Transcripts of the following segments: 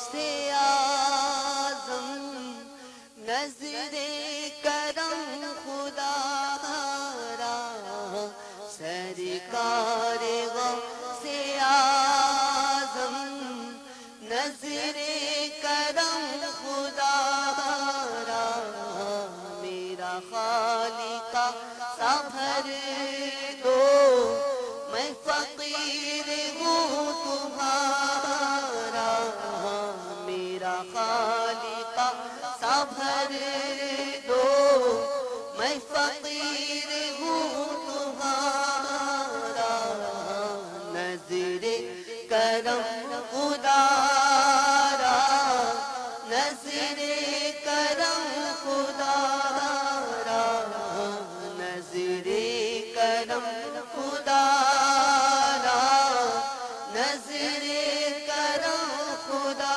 سے اعظم نظر کرم خدا را سرکار سے اعظم نظر کرم خدا را میرا خالق سا بھر دو میں فقیر ہوں تمہارا میرا خالق سا بھر دو میں فقیر ہوں تمہارا نظر کرم خدا را نظر کرم خدا را نظر کرم خدا را نظر کرم خدا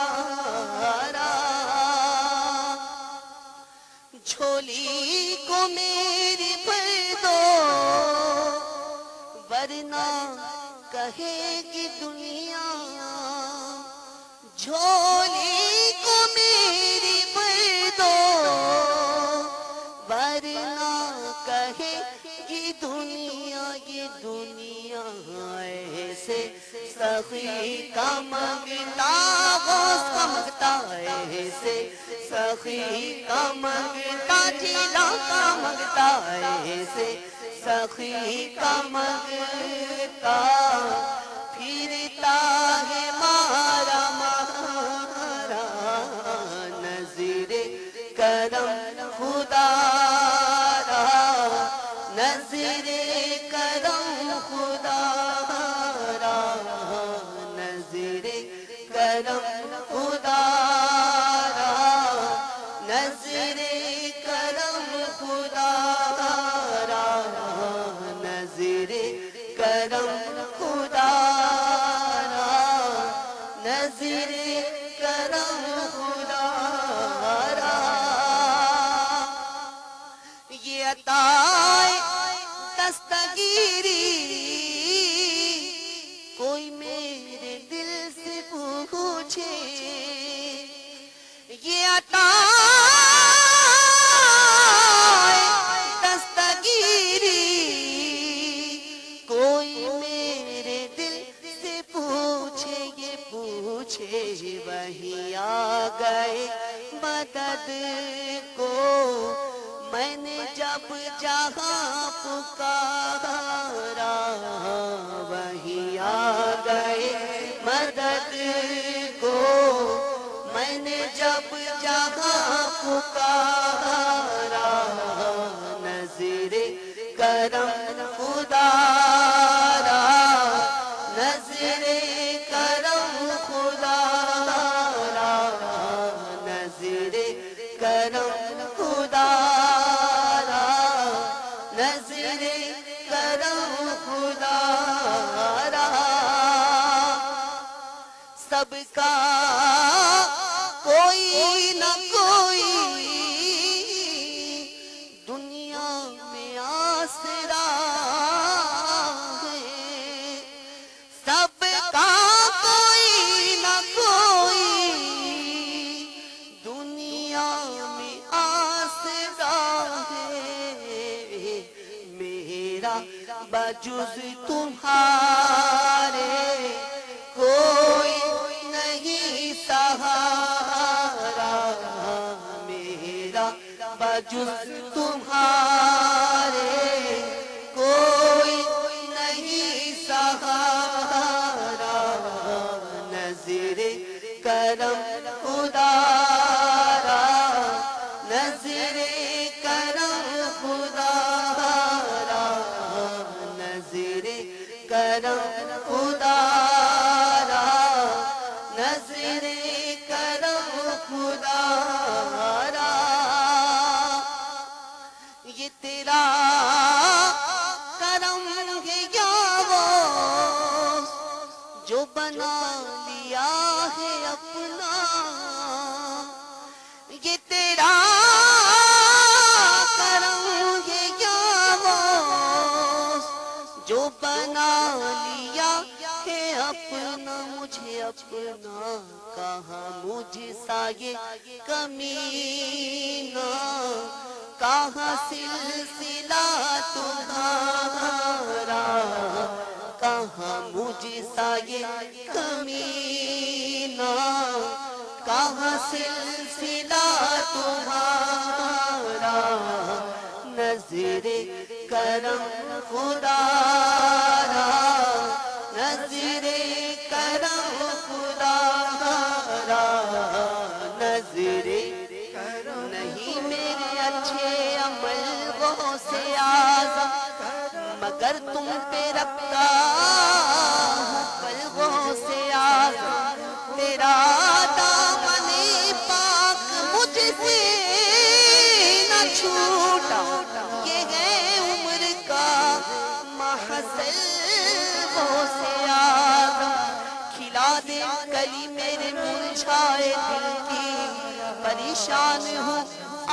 را جھولی کو میری بھر دو ورنہ کہے گی دنیا جھولی کو میری بھر دو ورنہ کہے گی دنیا یہ دنیا ایسے سخی کا منگتا غوث کا منگتا ایسے سخی کا منگتا جیلا کا منگتا ایسے سخی کا منگتا پھرتا ہے مارا مارا نظر کرم خدا را نظر کرم خدا را نظر کرم خدا را نظر کرم خدا را نظر کرم خدا را نظر کرم خدا را یہ عطائے دستگیری کوئی میرے دل سے پوچھے یہ عطائے دستگیری کوئی میرے دل سے پوچھے یہ پوچھے وہی آ گئے مدد کو میں نے جب جہاں پکارا وہی آ گئے مدد کو میں نے جب جہاں پکارا نظر کرم خدا را نظر کرم خدا را نظر کرم خدا را نظر کرم خدا را سب کا کوئی نہ کوئی دنیا میں آسرا ہے سب کا کوئی نہ کوئی دنیا میں آسرا ہے میرا بجز تمہارے کوئی نہیں سہارا میرا بجز تمہارے کوئی نہیں سہارا نظر کرم خدا را نظر کرم خدا را نظر کرم خدا را نظر کرم خدا را یہ تیرا کرم ہے یا غوث جو بنا لیا ہے اپنا یہ تیرا کرم ہے یا غوث جو بنا لیا ہے اپنا مجھے اپنا کہاں مجھ سا یہ کمینہ کہاں سلسلہ تمہارا کہاں مجھ سا یہ کمینہ کہاں سلسلہ تمہارا نظر کرم خدا را نظر کرم خدا را نظر نہیں میرے اچھے عمل غوث اعظم مگر تم پہ رکھتا پل غوث اعظم تیرا دامن پاک مجھ سے نہ چھوٹا یہ ہے عمر کا محصل غوث اعظم کھلا دے کلی میرے مرجھائے دل کی پریشان ہوں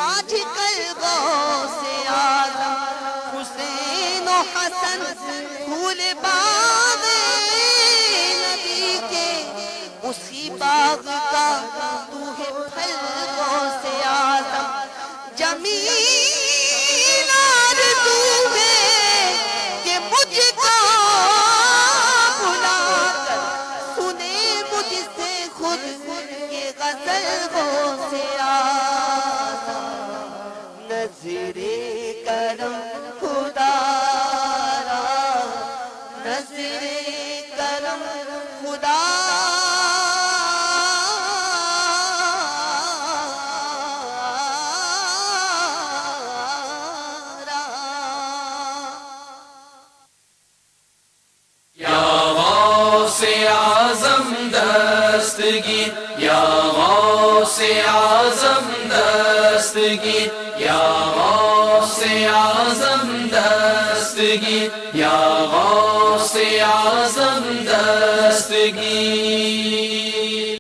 آج کل غوث اعظم حسین و حسن پھول باغ نبی کے اسی باغ کا تو ہے پھل غوث اعظم جمیل آرزو ہے کہ مجھ کو بلا کر سنے مجھ سے خود یہ غزل غوث اعظم نظر کرم خدا را نظر کرم خدا را یا غوث اعظم دستگیر یا غوث اعظم دستگیر یا غوث اعظم دستگیر یا غوث اعظم دستگیر